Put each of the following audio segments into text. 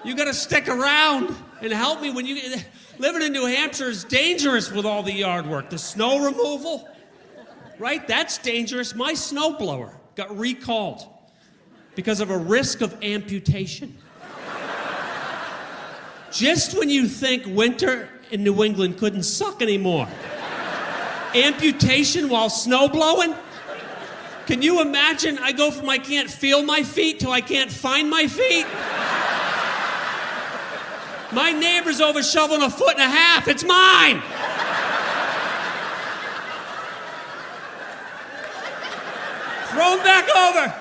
You gotta stick around and help me when you... Living in New Hampshire is dangerous with all the yard work. The snow removal, right? That's dangerous. My snowblower got recalled because of a risk of amputation. Just when you think winter in New England couldn't suck anymore. Amputation while snow blowing? Can you imagine? I go from I can't feel my feet to I can't find my feet. My neighbor's over shoveling 1.5 feet. It's mine. Throw him back over.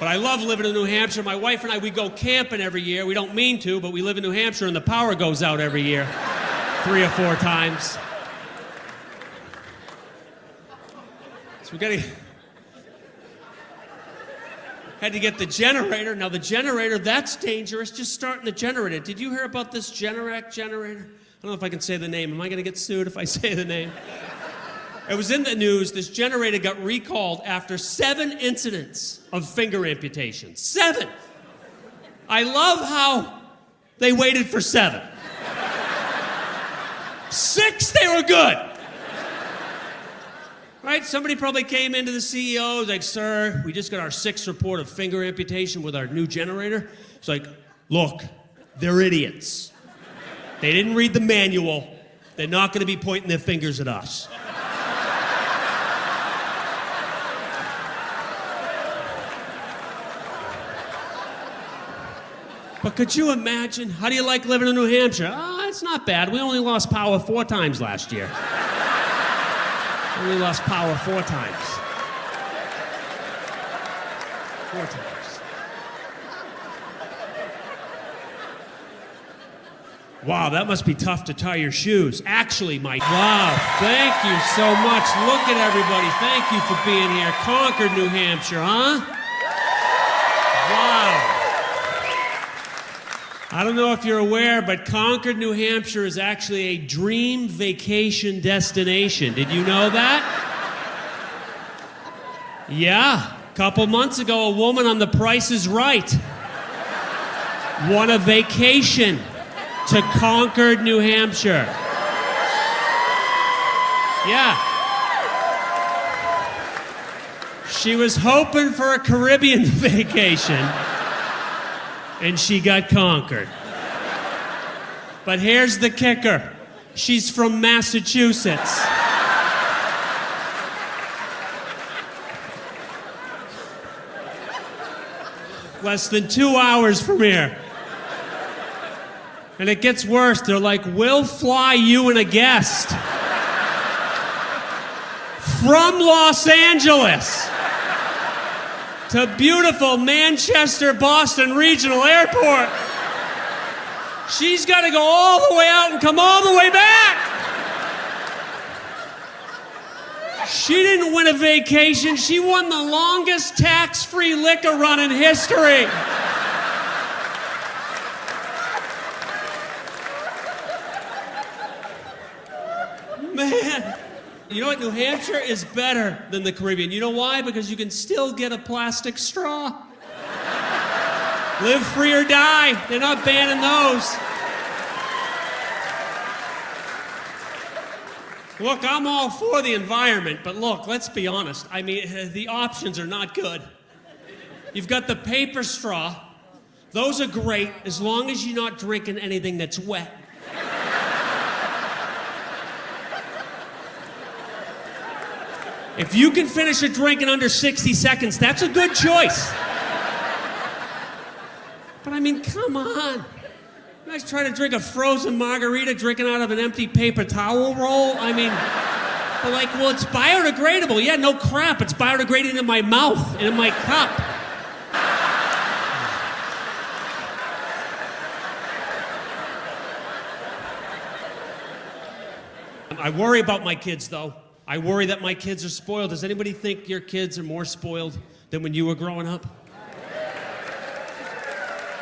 But I love living in New Hampshire. My wife and I, we go camping every year. We don't mean to, but we live in New Hampshire and the power goes out every year. 3 or 4 times. So had to get the generator. Now the generator, that's dangerous. Just starting the generator. Did you hear about this Generac generator? I don't know if I can say the name. Am I going to get sued if I say the name? It was in the news. This generator got recalled after 7 incidents of finger amputation. 7! I love how they waited for 7. 6, they were good. Right? Somebody probably came into the CEO, was like, sir, we just got our 6th report of finger amputation with our new generator. It's like, look, they're idiots. They didn't read the manual. They're not going to be pointing their fingers at us. But could you imagine? How do you like living in New Hampshire? It's not bad. We only lost power 4 times last year. We lost power 4 times. 4 times. Wow, that must be tough to tie your shoes. Actually, Mike. Wow, thank you so much. Look at everybody. Thank you for being here. Concord, New Hampshire, huh? Wow. I don't know if you're aware, but Concord, New Hampshire is actually a dream vacation destination. Did you know that? Yeah. A couple months ago, a woman on The Price is Right won a vacation to Concord, New Hampshire. Yeah. She was hoping for a Caribbean vacation. And she got conquered. But here's the kicker. She's from Massachusetts. Less than 2 hours from here. And it gets worse. They're like, we'll fly you and a guest from Los Angeles to beautiful Manchester-Boston Regional Airport. She's got to go all the way out and come all the way back. She didn't win a vacation. She won the longest tax-free liquor run in history. Man. You know what? New Hampshire is better than the Caribbean. You know why? Because you can still get a plastic straw. Live free or die. They're not banning those. Look, I'm all for the environment, but look, let's be honest. I mean, the options are not good. You've got the paper straw. Those are great as long as you're not drinking anything that's wet. If you can finish a drink in under 60 seconds, that's a good choice. But I mean, come on. You guys try to drink a frozen margarita drinking out of an empty paper towel roll? I mean, they're like, well, it's biodegradable. Yeah, no crap. It's biodegrading in my mouth and in my cup. I worry about my kids, though. I worry that my kids are spoiled. Does anybody think your kids are more spoiled than when you were growing up?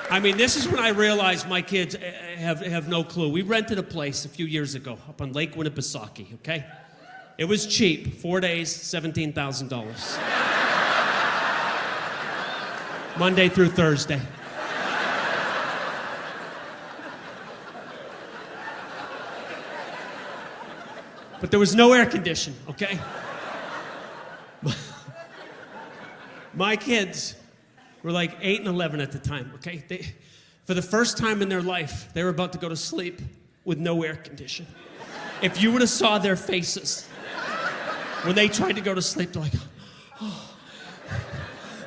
I mean, this is when I realized my kids have no clue. We rented a place a few years ago up on Lake Winnipesaukee, okay? It was cheap, 4 days, $17,000. Monday through Thursday. But there was no air conditioning, okay? My kids were like 8 and 11 at the time, okay? For the first time in their life, they were about to go to sleep with no air conditioning. If you would have saw their faces when they tried to go to sleep, they're like, oh.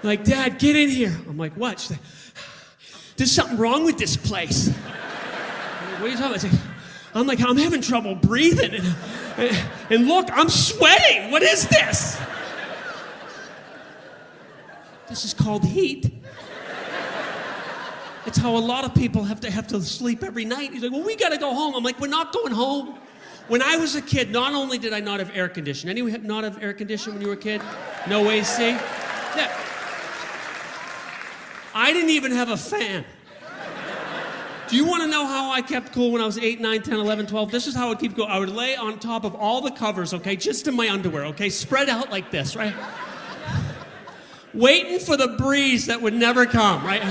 Like, Dad, get in here. I'm like, what? She's like, there's something wrong with this place. I'm like, what are you talking about? I'm like, I'm having trouble breathing. And look, I'm sweating. What is this? This is called heat. It's how a lot of people have to sleep every night. He's like, well, we got to go home. I'm like, we're not going home. When I was a kid, not only did I not have air conditioning. Anyone not have air conditioning when you were a kid? No AC? Yeah. I didn't even have a fan. Do you want to know how I kept cool when I was 8, 9, 10, 11, 12? This is how I would keep cool. I would lay on top of all the covers, okay, just in my underwear, okay, spread out like this, right? Waiting for the breeze that would never come, right?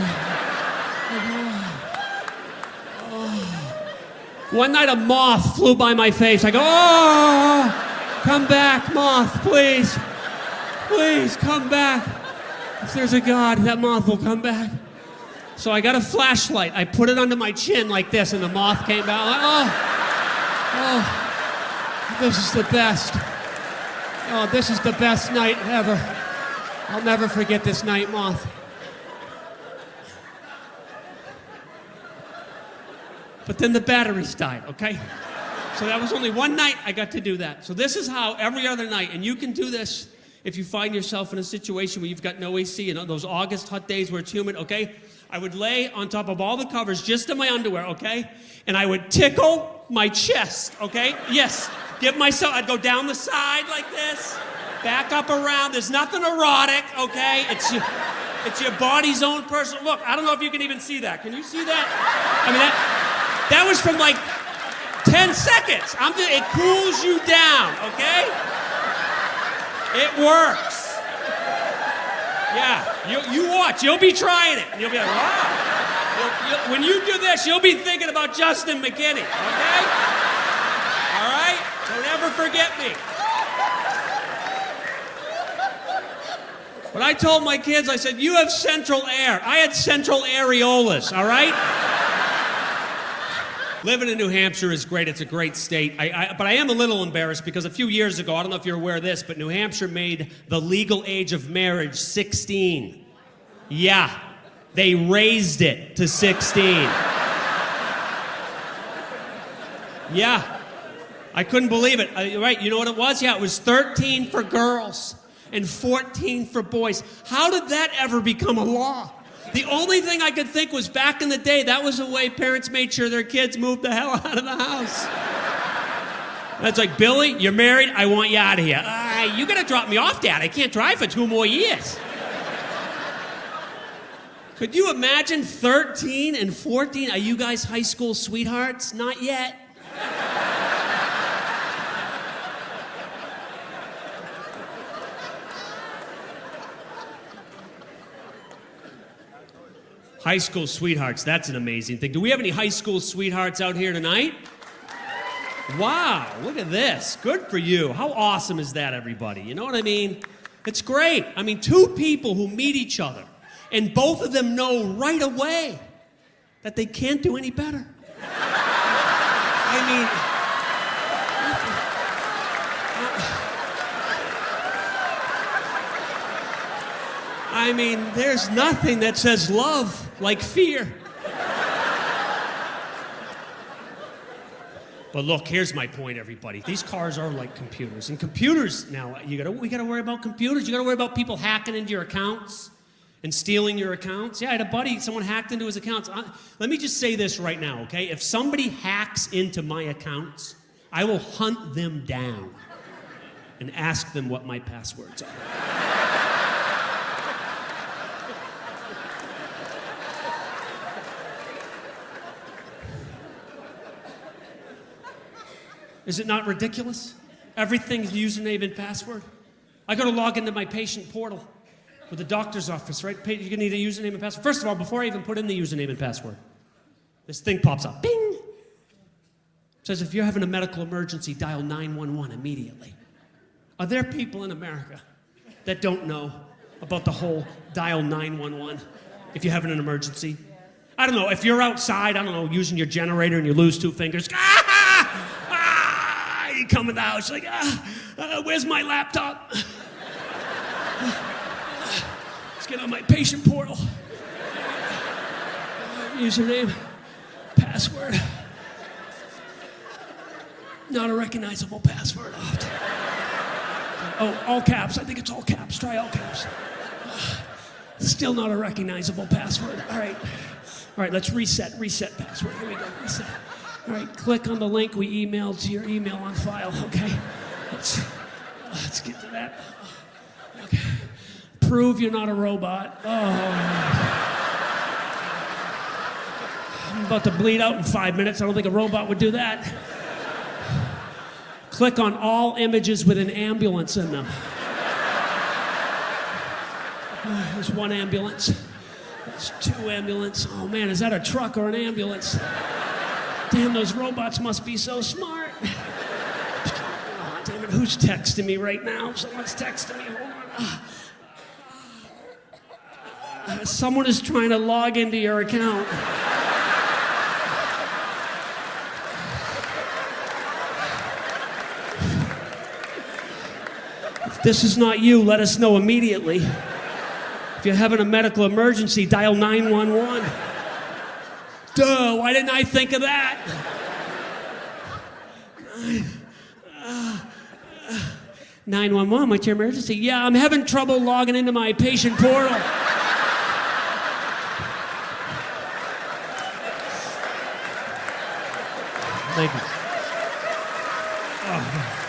One night a moth flew by my face. I go, oh, come back, moth, please. Please, come back. If there's a God, that moth will come back. So I got a flashlight. I put it under my chin like this, and the moth came out. Like, oh, this is the best. Oh, this is the best night ever. I'll never forget this night, moth. But then the batteries died, okay? So that was only one night I got to do that. So this is how every other night, and you can do this if you find yourself in a situation where you've got no AC, you know, those August hot days where it's humid, okay? I would lay on top of all the covers just in my underwear, okay? And I would tickle my chest, okay? Yes, give myself, I'd go down the side like this, back up around. There's nothing erotic, okay? It's your body's own personal, look, I don't know if you can even see that. Can you see that? I mean, that was from like 10 seconds. It cools you down, okay? It works. Yeah, you watch. You'll be trying it. And you'll be like, wow. When you do this, you'll be thinking about Justin McKinney, okay? All right? Don't ever forget me. But I told my kids, I said, you have central air. I had central areolas, all right? Living in New Hampshire is great. It's a great state. But I am a little embarrassed because a few years ago, I don't know if you're aware of this, but New Hampshire made the legal age of marriage 16. Yeah, they raised it to 16. Yeah, I couldn't believe it. Right, you know what it was? Yeah, it was 13 for girls and 14 for boys. How did that ever become a law? The only thing I could think was back in the day, that was the way parents made sure their kids moved the hell out of the house. That's like, Billy, you're married, I want you out of here. You gotta drop me off, Dad. I can't drive for 2 more years. Could you imagine 13 and 14? Are you guys high school sweethearts? Not yet. High school sweethearts, that's an amazing thing. Do we have any high school sweethearts out here tonight? Wow, look at this. Good for you. How awesome is that, everybody? You know what I mean? It's great. I mean, 2 people who meet each other, and both of them know right away that they can't do any better. I mean, there's nothing that says love like fear. But look, here's my point, everybody. These cars are like computers. And computers now, we gotta worry about computers. You gotta worry about people hacking into your accounts and stealing your accounts. Yeah, I had a buddy, someone hacked into his accounts. Let me just say this right now, okay? If somebody hacks into my accounts, I will hunt them down and ask them what my passwords are. Is it not ridiculous? Everything's username and password. I go to log into my patient portal. With the doctor's office, right? You're gonna need a username and password. First of all, before I even put in the username and password, this thing pops up. Bing! It says, if you're having a medical emergency, dial 911 immediately. Are there people in America that don't know about the whole dial 911 if you're having an emergency? I don't know, if you're outside, I don't know, using your generator and you lose 2 fingers, you come in the house like, where's my laptop? Let's get on my patient portal. Username, password. Not a recognizable password. Oh, all caps. I think it's all caps. Try all caps. Still not a recognizable password. All right, let's reset password. Here we go, reset. All right, click on the link we emailed to your email on file, okay? Let's get to that. Okay. Prove you're not a robot. I'm about to bleed out in 5 minutes. I don't think a robot would do that. Click on all images with an ambulance in them. There's 1 ambulance. There's 2 ambulance. Oh man, is that a truck or an ambulance? Damn, those robots must be so smart. Oh, damn it, who's texting me right now? Someone's texting me, hold on. Someone is trying to log into your account. If this is not you, let us know immediately. If you're having a medical emergency, dial 911. Duh, why didn't I think of that? 911, what's your emergency? Yeah, I'm having trouble logging into my patient portal. Thank you. Oh.